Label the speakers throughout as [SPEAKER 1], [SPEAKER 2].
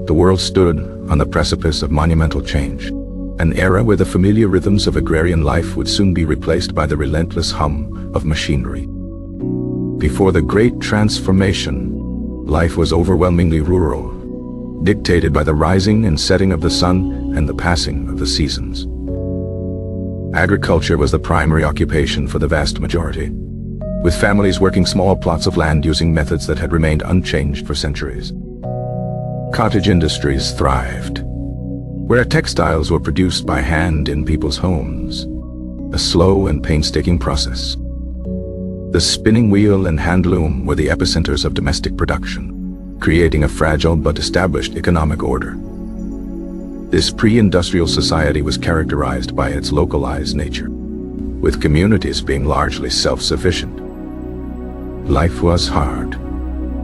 [SPEAKER 1] The world stood on the precipice of monumental change, an era where the familiar rhythms of agrarian life would soon be replaced by the relentless hum of machinery. Before the Great Transformation, life was overwhelmingly rural, dictated by the rising and setting of the sun and the passing of the seasons. Agriculture was the primary occupation for the vast majority, with families working small plots of land using methods that had remained unchanged for centuries. Cottage industries thrived, where textiles were produced by hand in people's homes, a slow and painstaking process. The spinning wheel and hand loom were the epicenters of domestic production, creating a fragile but established economic order. This pre-industrial society was characterized by its localized nature, with communities being largely self-sufficient. Life was hard,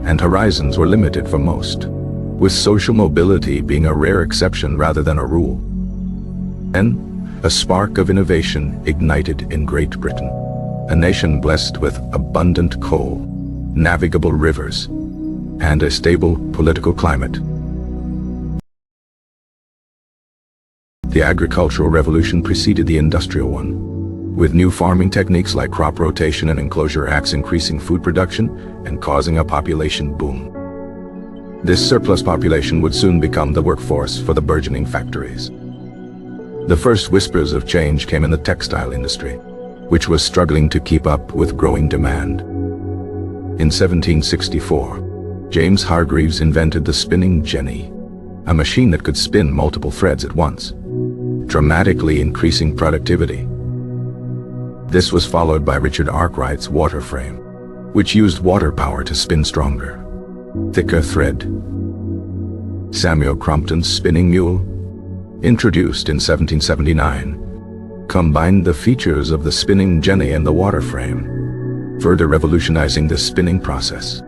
[SPEAKER 1] and horizons were limited for most, with social mobility being a rare exception rather than a rule. Then, a spark of innovation ignited in Great Britain, a nation blessed with abundant coal, navigable rivers, and a stable political climate. The agricultural revolution preceded the industrial one, with new farming techniques like crop rotation and enclosure acts increasing food production and causing a population boom. This surplus population would soon become the workforce for the burgeoning factories. The first whispers of change came in the textile industry, which was struggling to keep up with growing demand. In 1764, James Hargreaves invented the spinning jenny, a machine that could spin multiple threads at once, dramatically increasing productivity. This was followed by Richard Arkwright's water frame, which used water power to spin stronger, thicker thread. Samuel Crompton's spinning mule, introduced in 1779, combined the features of the spinning jenny and the water frame, further revolutionizing the spinning process.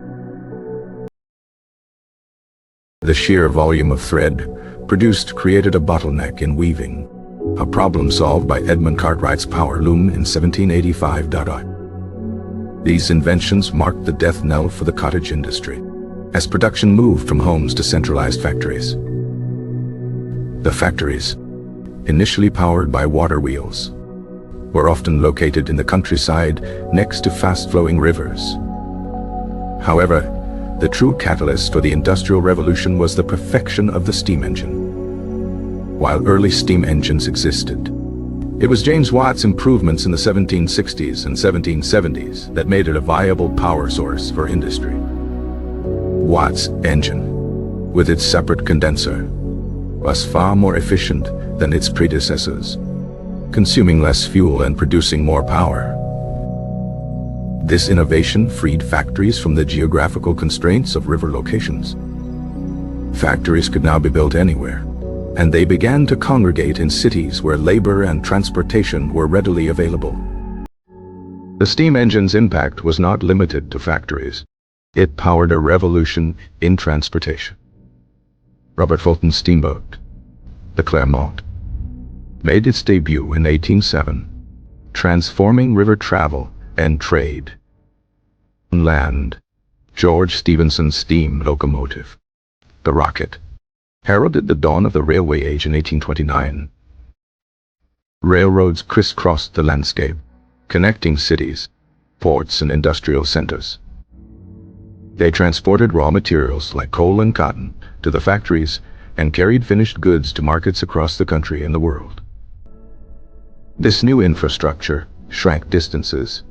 [SPEAKER 1] The sheer volume of thread produced created a bottleneck in weaving, a problem solved by Edmund Cartwright's power loom in 1785. These inventions marked the death knell for the cottage industry, as production moved from homes to centralized factories. The factories, initially powered by water wheels, were often located in the countryside next to fast-flowing rivers. However, the true catalyst for the Industrial Revolution was the perfection of the steam engine. While early steam engines existed, it was James Watt's improvements in the 1760s and 1770s that made it a viable power source for industry. Watt's engine, with its separate condenser, was far more efficient than its predecessors, consuming less fuel and producing more power. This innovation freed factories from the geographical constraints of river locations. Factories could now be built anywhere, and they began to congregate in cities where labor and transportation were readily available. The steam engine's impact was not limited to factories. It powered a revolution in transportation. Robert Fulton's steamboat, the Clermont, made its debut in 1807, transforming river travel and trade. On land, George Stephenson's steam locomotive, the Rocket, heralded the dawn of the railway age in 1829. Railroads crisscrossed the landscape, connecting cities, ports, and industrial centers. They transported raw materials like coal and cotton to the factories and carried finished goods to markets across the country and the world. This new infrastructure shrank distances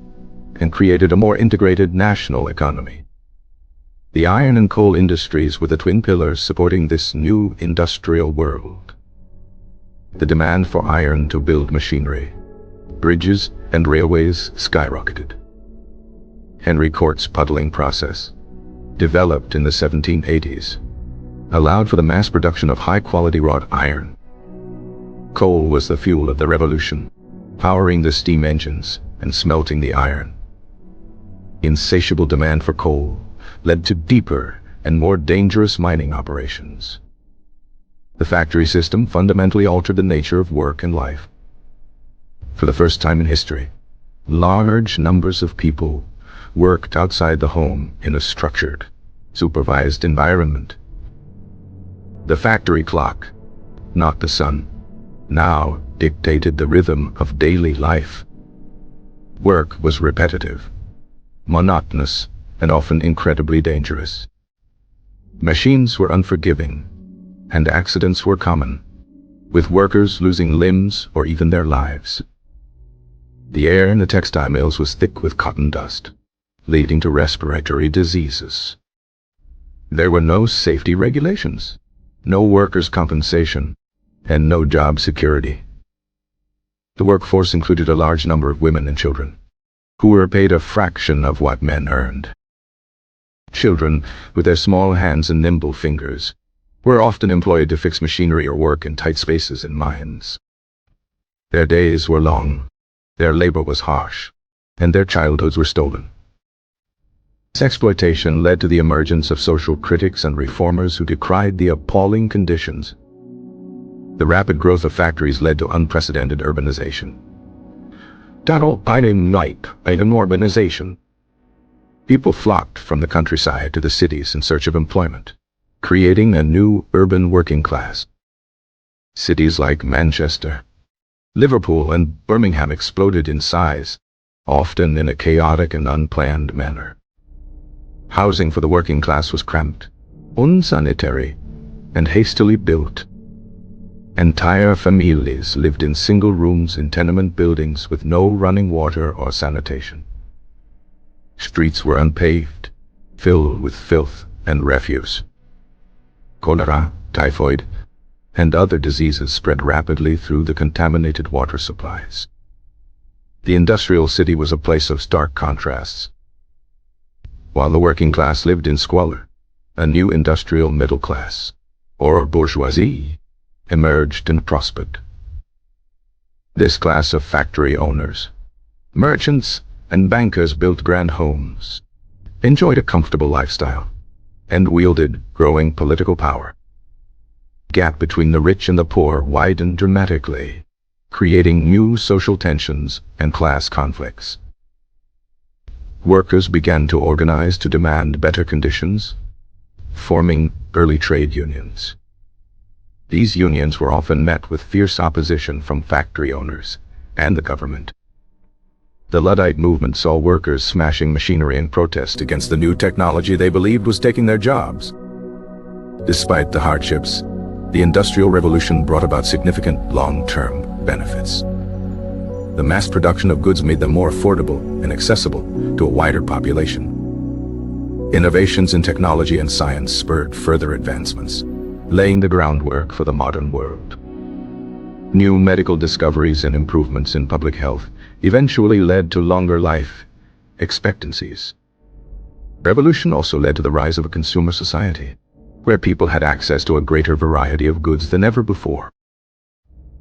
[SPEAKER 1] and created a more integrated national economy. The iron and coal industries were the twin pillars supporting this new industrial world. The demand for iron to build machinery, bridges, and railways skyrocketed. Henry Court's puddling process, developed in the 1780s, allowed for the mass production of high-quality wrought iron. Coal was the fuel of the revolution, powering the steam engines and smelting the iron. Insatiable demand for coal led to deeper and more dangerous mining operations. The factory system fundamentally altered the nature of work and life. For the first time in history, large numbers of people worked outside the home in a structured, supervised environment. The factory clock, not the sun, now dictated the rhythm of daily life. Work was repetitive, monotonous, and often incredibly dangerous. Machines were unforgiving, and accidents were common, with workers losing limbs or even their lives. The air in the textile mills was thick with cotton dust, leading to respiratory diseases. There were no safety regulations, no workers' compensation, and no job security. The workforce included a large number of women and children, who were paid a fraction of what men earned. Children, with their small hands and nimble fingers, were often employed to fix machinery or work in tight spaces in mines. Their days were long, their labor was harsh, and their childhoods were stolen. This exploitation led to the emergence of social critics and reformers who decried the appalling conditions. The rapid growth of factories led to unprecedented urbanization. Urbanization. People flocked from the countryside to the cities in search of employment, creating a new urban working class. Cities like Manchester, Liverpool, and Birmingham exploded in size, often in a chaotic and unplanned manner. Housing for the working class was cramped, unsanitary, and hastily built. Entire families lived in single rooms in tenement buildings with no running water or sanitation. Streets were unpaved, filled with filth and refuse. Cholera, typhoid, and other diseases spread rapidly through the contaminated water supplies. The industrial city was a place of stark contrasts. While the working class lived in squalor, a new industrial middle class, or bourgeoisie, emerged and prospered. This class of factory owners, merchants, and bankers built grand homes, enjoyed a comfortable lifestyle, and wielded growing political power. The gap between the rich and the poor widened dramatically, creating new social tensions and class conflicts. Workers began to organize to demand better conditions, forming early trade unions. These unions were often met with fierce opposition from factory owners and the government. The Luddite movement saw workers smashing machinery in protest against the new technology they believed was taking their jobs. Despite the hardships, the Industrial Revolution brought about significant long-term benefits. The mass production of goods made them more affordable and accessible to a wider population. Innovations in technology and science spurred further advancements, laying the groundwork for the modern world. New medical discoveries and improvements in public health eventually led to longer life expectancies. Revolution also led to the rise of a consumer society, where people had access to a greater variety of goods than ever before.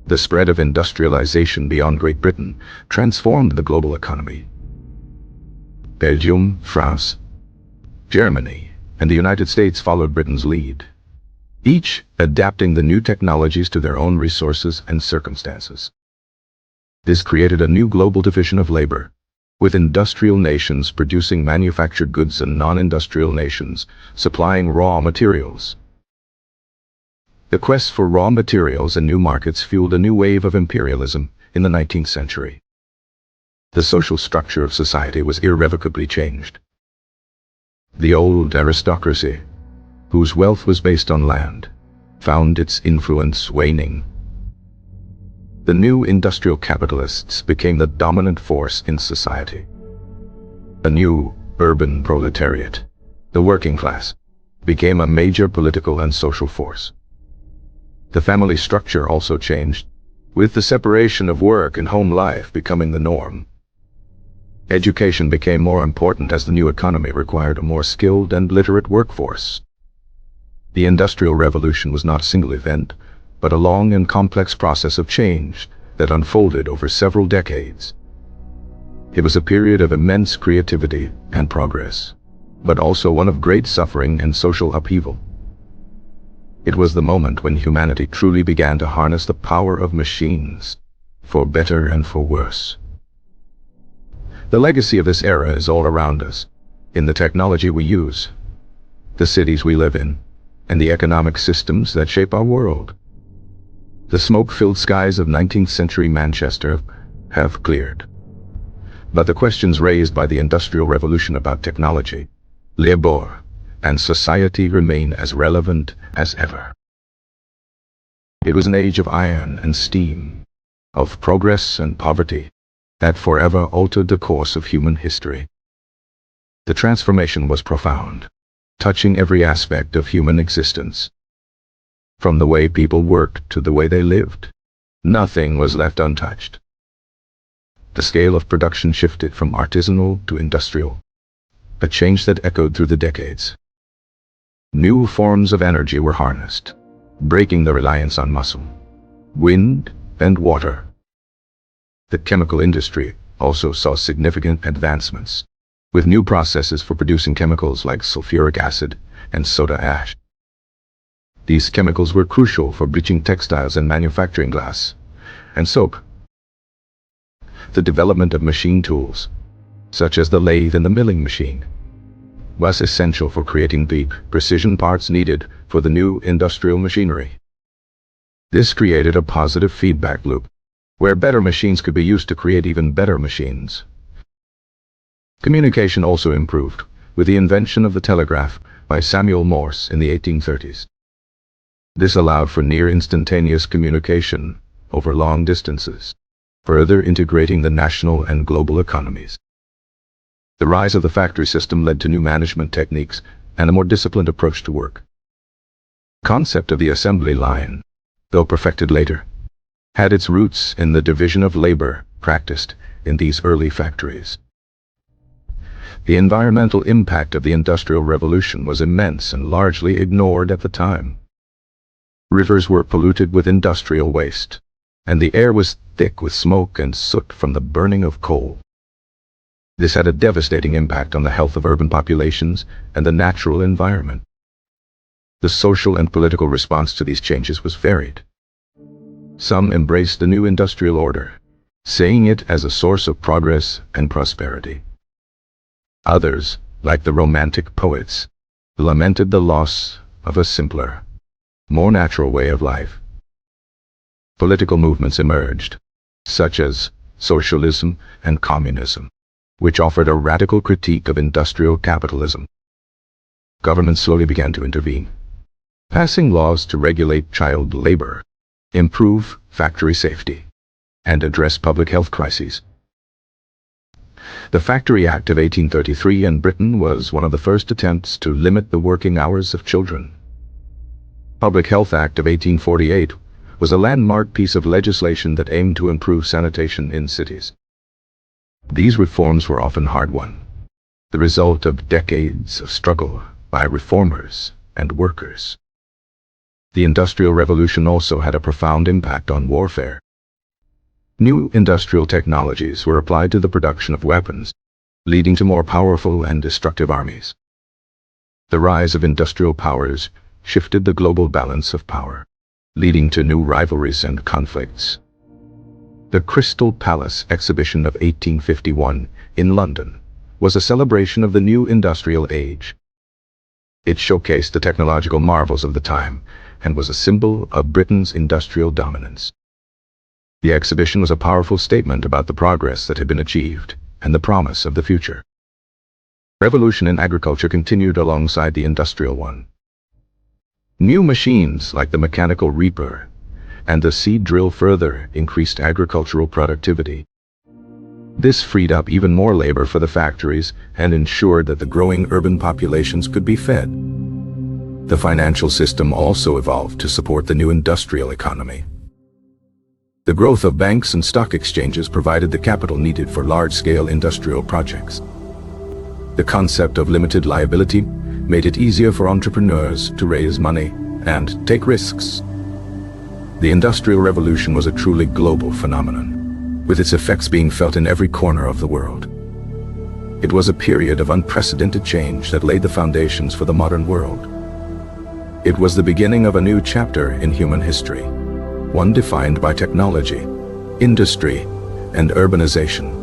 [SPEAKER 1] The spread of industrialization beyond Great Britain transformed the global economy. Belgium, France, Germany, and the United States followed Britain's lead, each adapting the new technologies to their own resources and circumstances. This created a new global division of labor, with industrial nations producing manufactured goods and non-industrial nations supplying raw materials. The quest for raw materials and new markets fueled a new wave of imperialism in the 19th century. The social structure of society was irrevocably changed. The old aristocracy, whose wealth was based on land, found its influence waning. The new industrial capitalists became the dominant force in society. A new urban proletariat, the working class, became a major political and social force. The family structure also changed, with the separation of work and home life becoming the norm. Education became more important as the new economy required a more skilled and literate workforce. The Industrial Revolution was not a single event, but a long and complex process of change that unfolded over several decades. It was a period of immense creativity and progress, but also one of great suffering and social upheaval. It was the moment when humanity truly began to harness the power of machines, for better and for worse. The legacy of this era is all around us, in the technology we use, the cities we live in, and the economic systems that shape our world. The smoke-filled skies of 19th century Manchester have cleared. But the questions raised by the Industrial Revolution about technology, labor, and society remain as relevant as ever. It was an age of iron and steam, of progress and poverty, that forever altered the course of human history. The transformation was profound, touching every aspect of human existence. From the way people worked to the way they lived, nothing was left untouched. The scale of production shifted from artisanal to industrial, a change that echoed through the decades. New forms of energy were harnessed, breaking the reliance on muscle, wind, and water. The chemical industry also saw significant advancements, with new processes for producing chemicals like sulfuric acid and soda ash. These chemicals were crucial for bleaching textiles and manufacturing glass and soap. The development of machine tools, such as the lathe and the milling machine, was essential for creating the precision parts needed for the new industrial machinery. This created a positive feedback loop, where better machines could be used to create even better machines. Communication also improved, with the invention of the telegraph by Samuel Morse in the 1830s. This allowed for near-instantaneous communication over long distances, further integrating the national and global economies. The rise of the factory system led to new management techniques and a more disciplined approach to work. The concept of the assembly line, though perfected later, had its roots in the division of labor practiced in these early factories. The environmental impact of the Industrial Revolution was immense and largely ignored at the time. Rivers were polluted with industrial waste, and the air was thick with smoke and soot from the burning of coal. This had a devastating impact on the health of urban populations and the natural environment. The social and political response to these changes was varied. Some embraced the new industrial order, seeing it as a source of progress and prosperity. Others, like the Romantic poets, lamented the loss of a simpler, more natural way of life. Political movements emerged, such as socialism and communism, which offered a radical critique of industrial capitalism. Governments slowly began to intervene, passing laws to regulate child labor, improve factory safety, and address public health crises. The Factory Act of 1833 in Britain was one of the first attempts to limit the working hours of children. Public Health Act of 1848 was a landmark piece of legislation that aimed to improve sanitation in cities. These reforms were often hard-won, the result of decades of struggle by reformers and workers. The Industrial Revolution also had a profound impact on warfare. New industrial technologies were applied to the production of weapons, leading to more powerful and destructive armies. The rise of industrial powers shifted the global balance of power, leading to new rivalries and conflicts. The Crystal Palace exhibition of 1851 in London was a celebration of the new industrial age. It showcased the technological marvels of the time and was a symbol of Britain's industrial dominance. The exhibition was a powerful statement about the progress that had been achieved and the promise of the future. Revolution in agriculture continued alongside the industrial one. New machines like the mechanical reaper and the seed drill further increased agricultural productivity. This freed up even more labor for the factories and ensured that the growing urban populations could be fed. The financial system also evolved to support the new industrial economy. The growth of banks and stock exchanges provided the capital needed for large-scale industrial projects. The concept of limited liability made it easier for entrepreneurs to raise money and take risks. The Industrial Revolution was a truly global phenomenon, with its effects being felt in every corner of the world. It was a period of unprecedented change that laid the foundations for the modern world. It was the beginning of a new chapter in human history, one defined by technology, industry, and urbanization.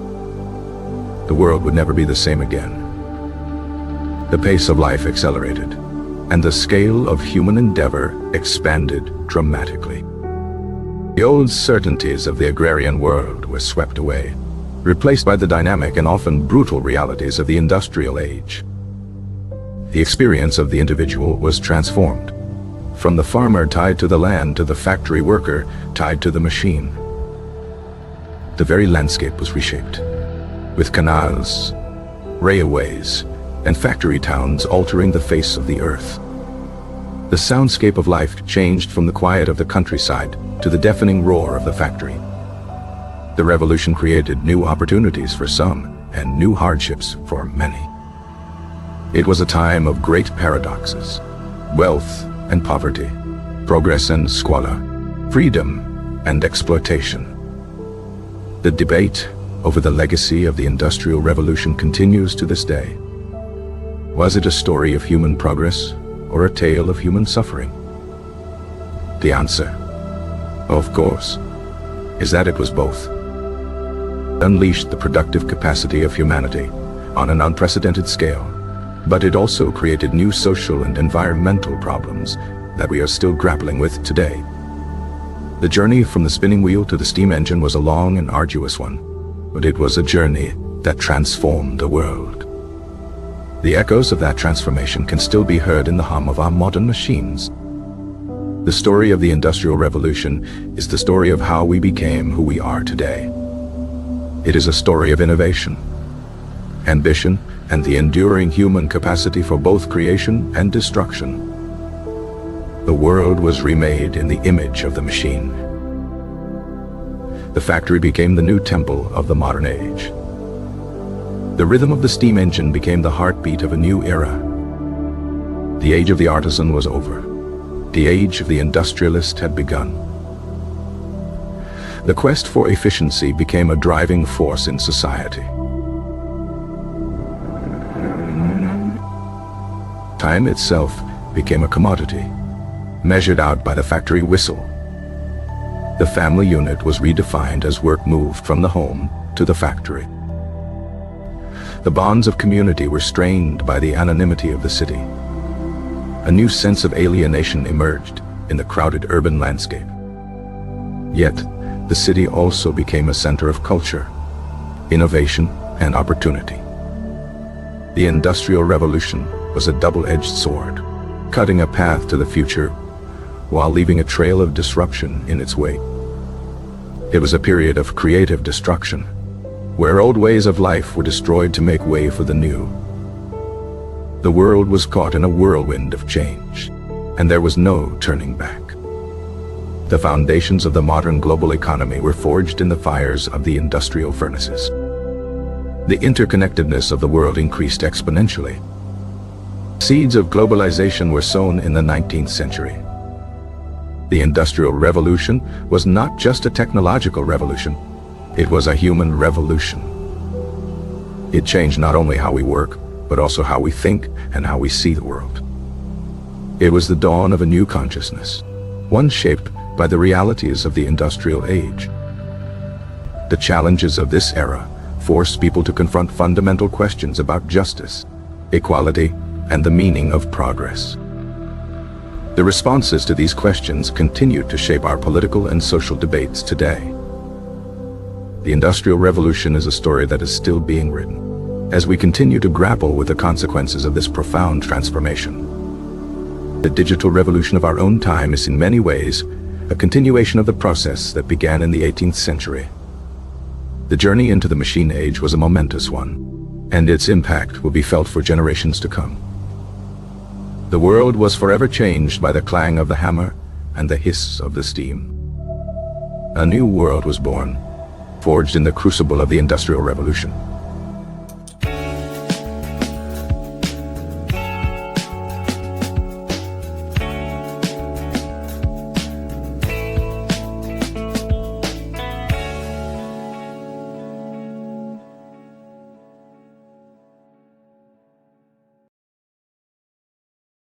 [SPEAKER 1] the world would never be the same again. The pace of life accelerated, and the scale of human endeavor expanded dramatically. The old certainties of the agrarian world were swept away, replaced by the dynamic and often brutal realities of the industrial age. The experience of the individual was transformed, from the farmer tied to the land to the factory worker tied to the machine. The very landscape was reshaped, with canals, railways, and factory towns altering the face of the earth. The soundscape of life changed from the quiet of the countryside to the deafening roar of the factory. The revolution created new opportunities for some and new hardships for many. It was a time of great paradoxes: wealth and poverty, progress and squalor, freedom and exploitation. The debate over the legacy of the Industrial Revolution continues to this day. Was it a story of human progress or a tale of human suffering? The answer, of course, is that it was both. It unleashed the productive capacity of humanity on an unprecedented scale, but it also created new social and environmental problems that we are still grappling with today. The journey from the spinning wheel to the steam engine was a long and arduous one, but it was a journey that transformed the world. The echoes of that transformation can still be heard in the hum of our modern machines. The story of the Industrial Revolution is the story of how we became who we are today. It is a story of innovation, ambition, and the enduring human capacity for both creation and destruction. The world was remade in the image of the machine. The factory became the new temple of the modern age. The rhythm of the steam engine became the heartbeat of a new era. The age of the artisan was over. The age of the industrialist had begun. The quest for efficiency became a driving force in society. Time itself became a commodity, measured out by the factory whistle. The family unit was redefined as work moved from the home to the factory. The bonds of community were strained by the anonymity of the city. A new sense of alienation emerged in the crowded urban landscape. Yet, the city also became a center of culture, innovation, and opportunity. The Industrial Revolution was a double-edged sword, cutting a path to the future while leaving a trail of disruption in its wake. It was a period of creative destruction, where old ways of life were destroyed to make way for the new. The world was caught in a whirlwind of change, and there was no turning back. The foundations of the modern global economy were forged in the fires of the industrial furnaces. The interconnectedness of the world increased exponentially. Seeds of globalization were sown in the 19th century. The Industrial Revolution was not just a technological revolution, it was a human revolution. It changed not only how we work, but also how we think and how we see the world. It was the dawn of a new consciousness, one shaped by the realities of the industrial age. The challenges of this era forced people to confront fundamental questions about justice, equality, and the meaning of progress. The responses to these questions continue to shape our political and social debates today. The Industrial Revolution is a story that is still being written, as we continue to grapple with the consequences of this profound transformation. The digital revolution of our own time is in many ways a continuation of the process that began in the 18th century. The journey into the machine age was a momentous one, and its impact will be felt for generations to come. The world was forever changed by the clang of the hammer and the hiss of the steam. A new world was born, forged in the crucible of the Industrial Revolution.